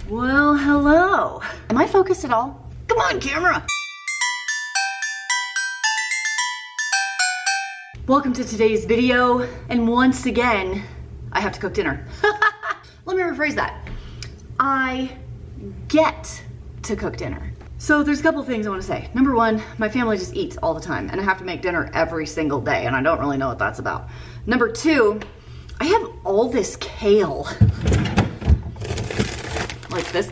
Well, hello. Am I focused at all? Come on, camera. Welcome to today's video, and once again, I have to cook dinner. Let me rephrase that. I get to cook dinner. So there's a couple things I want to say. Number one, my family just eats all the time, and I have to make dinner every single day, and I don't really know what that's about. Number two, I have all this kale. Like this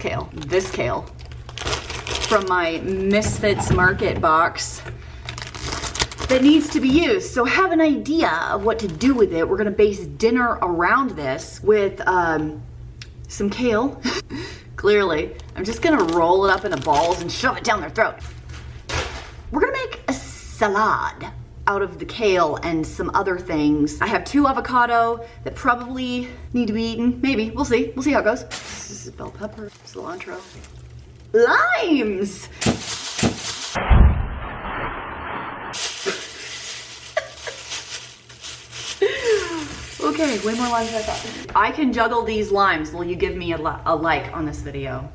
kale from my Misfits Market box that needs to be used. So I have an idea of what to do with it. We're gonna base dinner around this with some kale. Clearly, I'm just gonna roll it up into balls and shove it down their throat. We're gonna make a salad out of the kale and some other things. I have 2 avocado that probably need to be eaten. Maybe, we'll see how it goes. This is bell pepper, cilantro, limes. Okay, way more limes than I thought. I can juggle these limes. Will you give me a like on this video?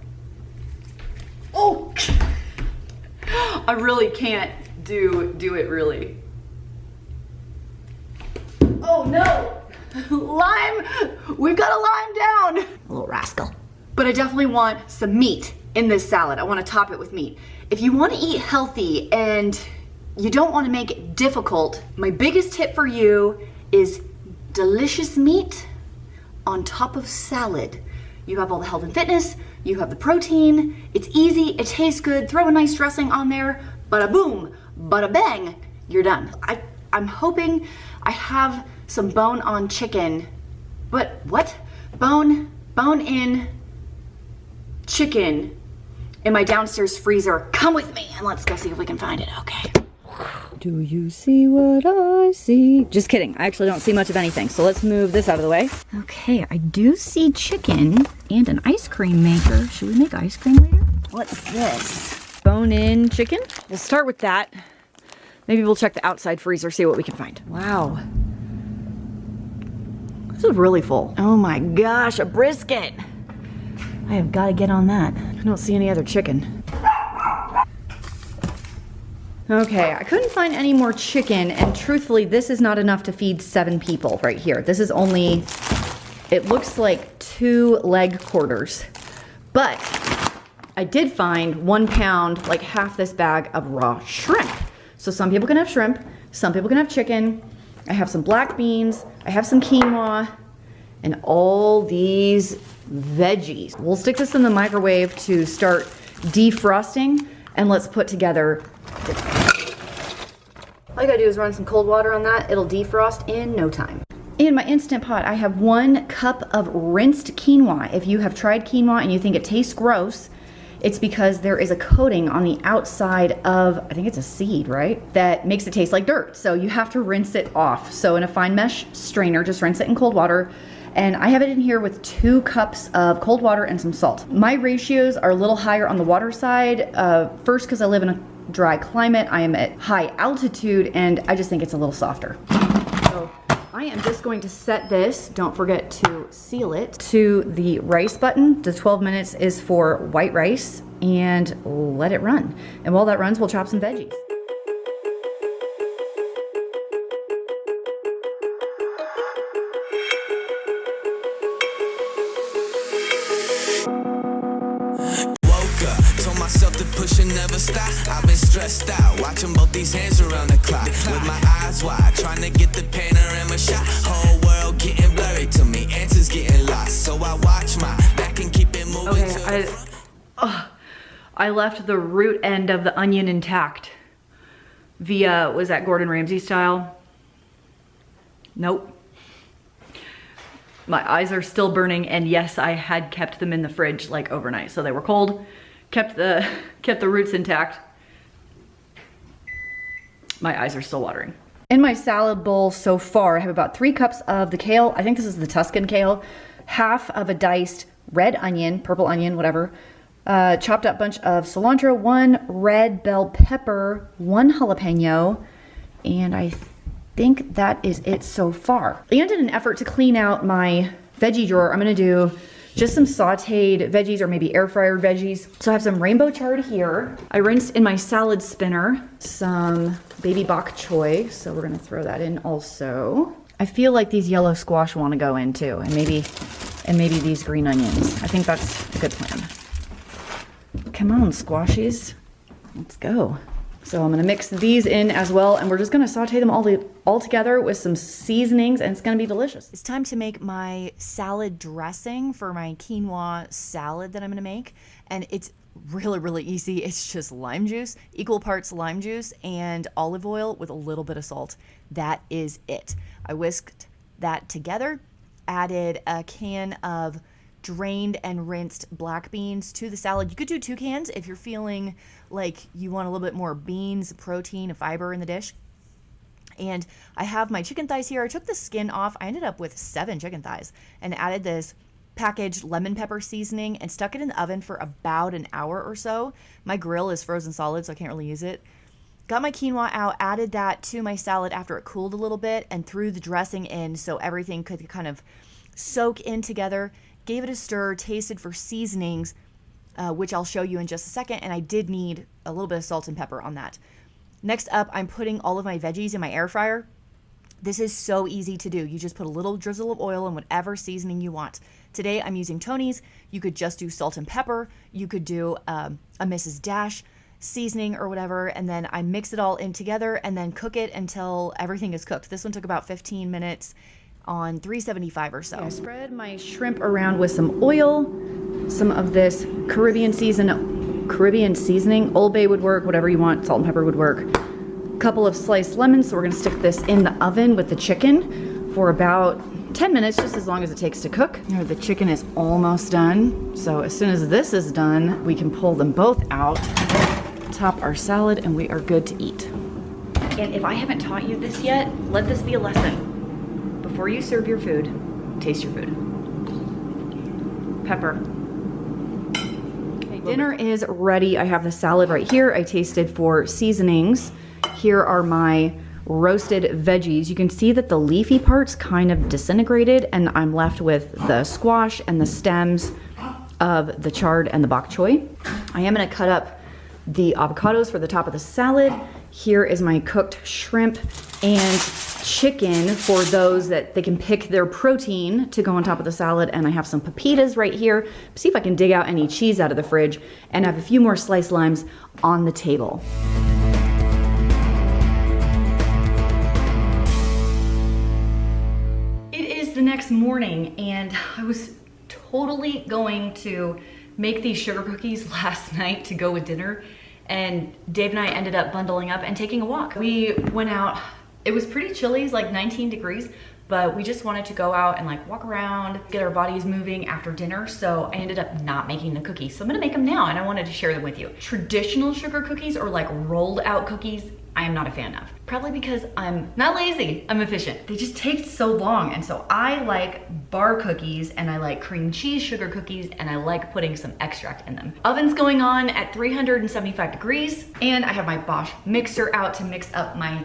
Oh! I really can't do it really. Oh no! Lime! We've got a lime down! A little rascal. But I definitely want some meat in this salad. I want to top it with meat. If you want to eat healthy and you don't want to make it difficult, my biggest tip for you is delicious meat on top of salad. You have all the health and fitness, you have the protein, it's easy, it tastes good, throw a nice dressing on there, bada boom, bada bang, you're done. I'm hoping I have some bone-on chicken, but what? Bone-in chicken in my downstairs freezer. Come with me and let's go see if we can find it, okay. Do you see what I see? Just kidding, I actually don't see much of anything, so let's move this out of the way. Okay, I do see chicken and an ice cream maker. Should we make ice cream later? What's this? Bone-in chicken? We'll start with that. Maybe we'll check the outside freezer, see what we can find. Wow. This is really full. Oh my gosh, a brisket. I have got to get on that. I don't see any other chicken. Okay, I couldn't find any more chicken, and truthfully, this is not enough to feed 7 people right here. This is only, it looks like 2 leg quarters. But I did find 1 pound, like half this bag of raw shrimp. So some people can have shrimp, some people can have chicken. I have some black beans, I have some quinoa, and all these veggies. We'll stick this in the microwave to start defrosting, and let's put together. All you gotta do is run some cold water on that. It'll defrost in no time. In my Instant Pot, I have 1 cup of rinsed quinoa. If you have tried quinoa and you think it tastes gross, it's because there is a coating on the outside of, I think it's a seed, right? That makes it taste like dirt. So you have to rinse it off. So in a fine mesh strainer, just rinse it in cold water. And I have it in here with 2 cups of cold water and some salt. My ratios are a little higher on the water side. First, because I live in a dry climate, I am at high altitude, and I just think it's a little softer. So I am just going to set this, don't forget to seal it, to the rice button. The 12 minutes is for white rice, and let it run. And while that runs, we'll chop some veggies. Never stop. I've been stressed out, watching both these hands around the clock. With my eyes wide, trying to get the panorama shot. Whole world getting blurry to me, answers getting lost. So I watch my back and keep it moving. Okay, I left the root end of the onion intact. Via, was that Gordon Ramsay style? Nope. My eyes are still burning, and yes, I had kept them in the fridge like overnight, so they were cold. Kept the roots intact. My eyes are still watering. In my salad bowl so far, I have about 3 cups of the kale. I think this is the Tuscan kale. Half of a diced red onion, purple onion, whatever. Chopped up bunch of cilantro, 1 red bell pepper, 1 jalapeno, and I think that is it so far. And in an effort to clean out my veggie drawer, I'm gonna do just some sauteed veggies or maybe air fryer veggies. So I have some rainbow chard here. I rinsed in my salad spinner some baby bok choy, so we're gonna throw that in also. I feel like these yellow squash want to go in too, and maybe these green onions. I think that's a good plan. Come on, squashies. Let's go. So I'm gonna mix these in as well, and we're just gonna saute them all together with some seasonings, and it's gonna be delicious. It's time to make my salad dressing for my quinoa salad that I'm gonna make, and it's really, really easy. It's just lime juice, equal parts lime juice and olive oil with a little bit of salt. That is it. I whisked that together, added a can of drained and rinsed black beans to the salad. You could do 2 cans if you're feeling like you want a little bit more beans, protein, and fiber in the dish. And I have my chicken thighs here. I took the skin off. I ended up with 7 chicken thighs and added this packaged lemon pepper seasoning and stuck it in the oven for about an hour or so. My grill is frozen solid, so I can't really use it. Got my quinoa out, added that to my salad after it cooled a little bit, and threw the dressing in so everything could kind of soak in together. Gave it a stir, tasted for seasonings, which I'll show you in just a second, and I did need a little bit of salt and pepper on that. Next up, I'm putting all of my veggies in my air fryer. This is so easy to do. You just put a little drizzle of oil and whatever seasoning you want. Today I'm using Tony's. You could just do salt and pepper. You could do a Mrs. Dash seasoning or whatever, and then I mix it all in together and then cook it until everything is cooked. This one took about 15 minutes on 375 or so. I spread my shrimp around with some oil, some of this Caribbean seasoning. Old Bay would work, whatever you want, salt and pepper would work. A couple of sliced lemons, so we're gonna stick this in the oven with the chicken for about 10 minutes, just as long as it takes to cook. Here, the chicken is almost done, so as soon as this is done, we can pull them both out, top our salad, and we are good to eat. And if I haven't taught you this yet, let this be a lesson. Before you serve your food, taste your food. Pepper. Okay, dinner is ready. I have the salad right here. I tasted for seasonings. Here are my roasted veggies. You can see that the leafy parts kind of disintegrated, and I'm left with the squash and the stems of the chard and the bok choy. I am gonna cut up the avocados for the top of the salad. Here is my cooked shrimp and chicken for those that they can pick their protein to go on top of the salad. And I have some pepitas right here. See if I can dig out any cheese out of the fridge, and I have a few more sliced limes on the table. It is the next morning, and I was totally going to make these sugar cookies last night to go with dinner, and Dave and I ended up bundling up and taking a walk. We went out. It was pretty chilly, it's like 19 degrees, but we just wanted to go out and like walk around, get our bodies moving after dinner. So I ended up not making the cookies. So I'm gonna make them now, and I wanted to share them with you. Traditional sugar cookies or like rolled out cookies, I am not a fan of. Probably because I'm not lazy, I'm efficient. They just take so long. And so I like bar cookies, and I like cream cheese sugar cookies, and I like putting some extract in them. Oven's going on at 375 degrees, and I have my Bosch mixer out to mix up my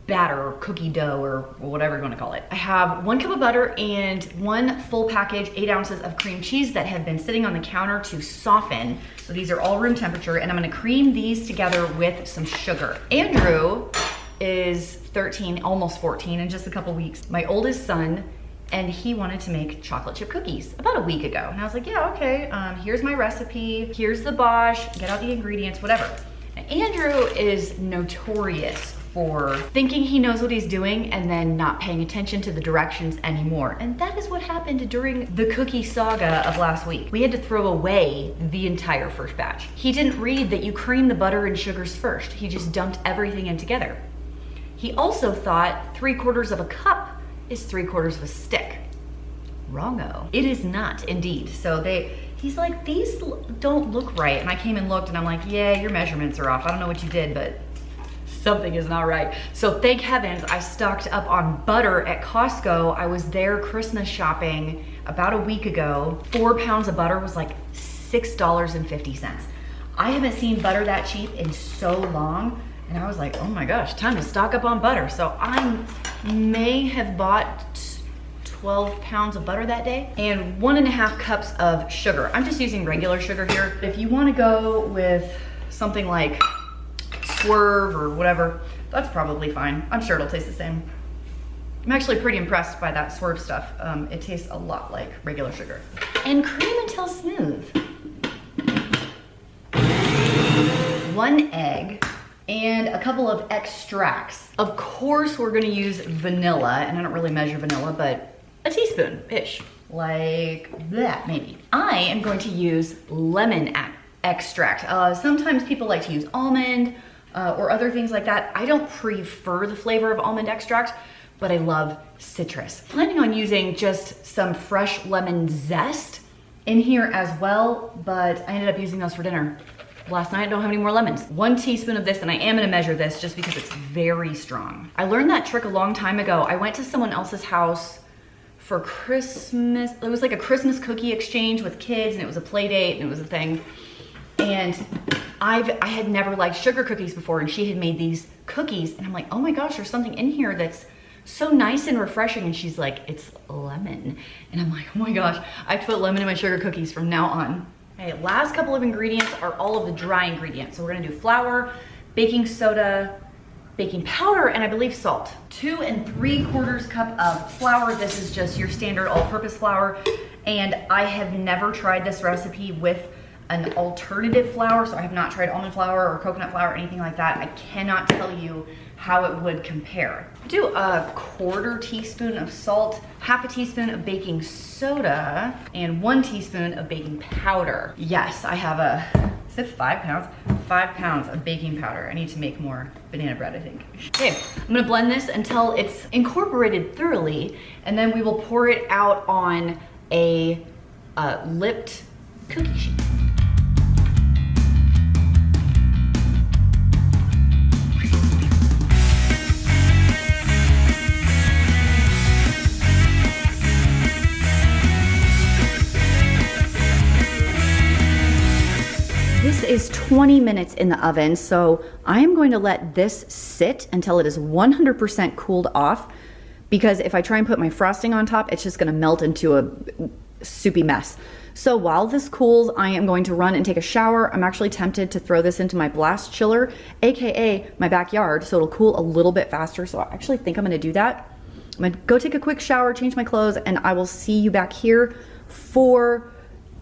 batter or cookie dough or whatever you want to call it. I have 1 cup of butter and 1 full package, 8 ounces of cream cheese that have been sitting on the counter to soften. So these are all room temperature, and I'm gonna cream these together with some sugar. Andrew is 13, almost 14 in just a couple weeks. My oldest son, and he wanted to make chocolate chip cookies about a week ago. And I was like, yeah, okay, here's my recipe, here's the Bosch, get out the ingredients, whatever. Now, Andrew is notorious for thinking he knows what he's doing and then not paying attention to the directions anymore. And that is what happened during the cookie saga of last week. We had to throw away the entire first batch. He didn't read that you cream the butter and sugars first. He just dumped everything in together. He also thought 3/4 of a cup is 3/4 of a stick. Wrongo. It is not, indeed. So he's like, these don't look right. And I came and looked, and I'm like, yeah, your measurements are off. I don't know what you did, but something is not right. So thank heavens I stocked up on butter at Costco. I was there Christmas shopping about a week ago. 4 pounds of butter was like $6.50. I haven't seen butter that cheap in so long, and I was like, oh my gosh, time to stock up on butter. So I may have bought 12 pounds of butter that day, and 1.5 cups of sugar. I'm just using regular sugar here. If you want to go with something like Swerve or whatever, that's probably fine. I'm sure it'll taste the same. I'm actually pretty impressed by that Swerve stuff. It tastes a lot like regular sugar. And cream until smooth. 1 egg and a couple of extracts. Of course, we're gonna use vanilla, and I don't really measure vanilla, but a teaspoon-ish, like that maybe. I am going to use lemon extract. Sometimes people like to use almond or other things like that. I don't prefer the flavor of almond extract, but I love citrus. Planning on using just some fresh lemon zest in here as well, but I ended up using those for dinner last night. I don't have any more lemons. 1 teaspoon of this, and I am gonna measure this just because it's very strong. I learned that trick a long time ago. I went to someone else's house for Christmas. It was like a Christmas cookie exchange with kids, and it was a play date, and it was a thing. And I had never liked sugar cookies before, and she had made these cookies, and I'm like, oh my gosh, there's something in here that's so nice and refreshing. And she's like, it's lemon. And I'm like, oh my gosh, I put lemon in my sugar cookies from now on. Okay, last couple of ingredients are all of the dry ingredients. So we're gonna do flour, baking soda, baking powder, and I believe salt. 2 3/4 cup of flour. This is just your standard all-purpose flour. And I have never tried this recipe with an alternative flour, so I have not tried almond flour or coconut flour or anything like that. I cannot tell you how it would compare. Do a 1/4 teaspoon of salt, 1/2 teaspoon of baking soda, and 1 teaspoon of baking powder. Yes, I have is it 5 pounds? 5 pounds of baking powder. I need to make more banana bread, I think. Okay, I'm gonna blend this until it's incorporated thoroughly, and then we will pour it out on a lipped cookie sheet. This is 20 minutes in the oven, so I am going to let this sit until it is 100% cooled off, because if I try and put my frosting on top, it's just gonna melt into a soupy mess. So while this cools, I am going to run and take a shower. I'm actually tempted to throw this into my blast chiller, AKA my backyard, so it'll cool a little bit faster. So I actually think I'm gonna do that. I'm gonna go take a quick shower, change my clothes, and I will see you back here for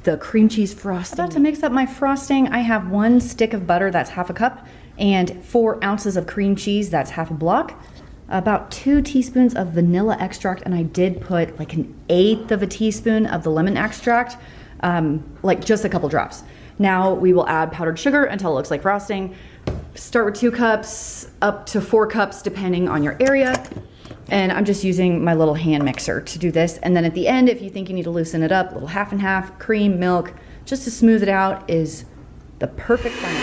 the cream cheese frosting. About to mix up my frosting. I have 1 stick of butter, that's 1/2 cup, and 4 ounces of cream cheese, that's 1/2 block. About 2 teaspoons of vanilla extract, and I did put like 1/8 of a teaspoon of the lemon extract, like just a couple drops. Now we will add powdered sugar until it looks like frosting. Start with 2 cups up to 4 cups depending on your area. And I'm just using my little hand mixer to do this. And then at the end, if you think you need to loosen it up, a little half and half, cream, milk, just to smooth it out is the perfect final.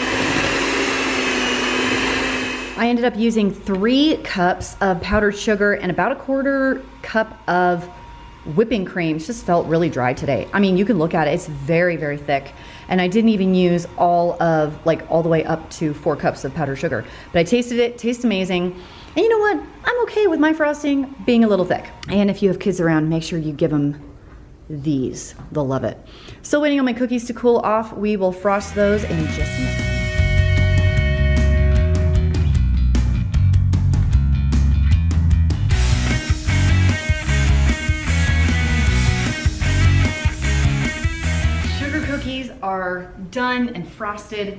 I ended up using 3 cups of powdered sugar and about a 1/4 cup of whipping cream. It just felt really dry today. I mean, you can look at it, it's very, very thick. And I didn't even use all the way up to 4 cups of powdered sugar. But I tasted it, tastes amazing. And you know what? I'm okay with my frosting being a little thick. And if you have kids around, make sure you give them these. They'll love it. Still waiting on my cookies to cool off. We will frost those in just a minute. Sugar cookies are done and frosted,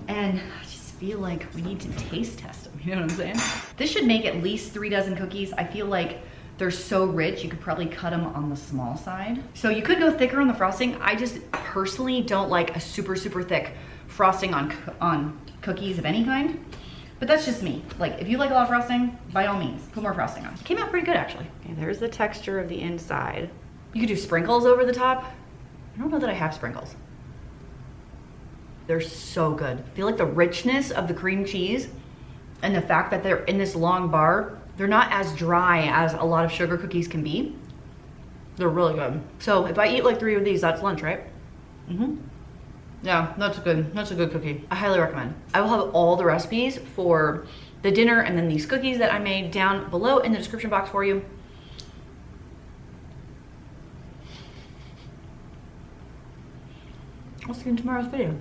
and I just feel like we need to taste test them. You know what I'm saying? This should make at least 3 dozen cookies. I feel like they're so rich, you could probably cut them on the small side. So you could go thicker on the frosting. I just personally don't like a super, super thick frosting on cookies of any kind. But that's just me. Like, if you like a lot of frosting, by all means, put more frosting on. It came out pretty good, actually. Okay, there's the texture of the inside. You could do sprinkles over the top. I don't know that I have sprinkles. They're so good. I feel like the richness of the cream cheese and the fact that they're in this long bar, they're not as dry as a lot of sugar cookies can be. They're really good. So if I eat like 3 of these, that's lunch, right? Yeah, that's a good cookie. I highly recommend. I will have all the recipes for the dinner and then these cookies that I made down below in the description box for you. I'll see you in tomorrow's video.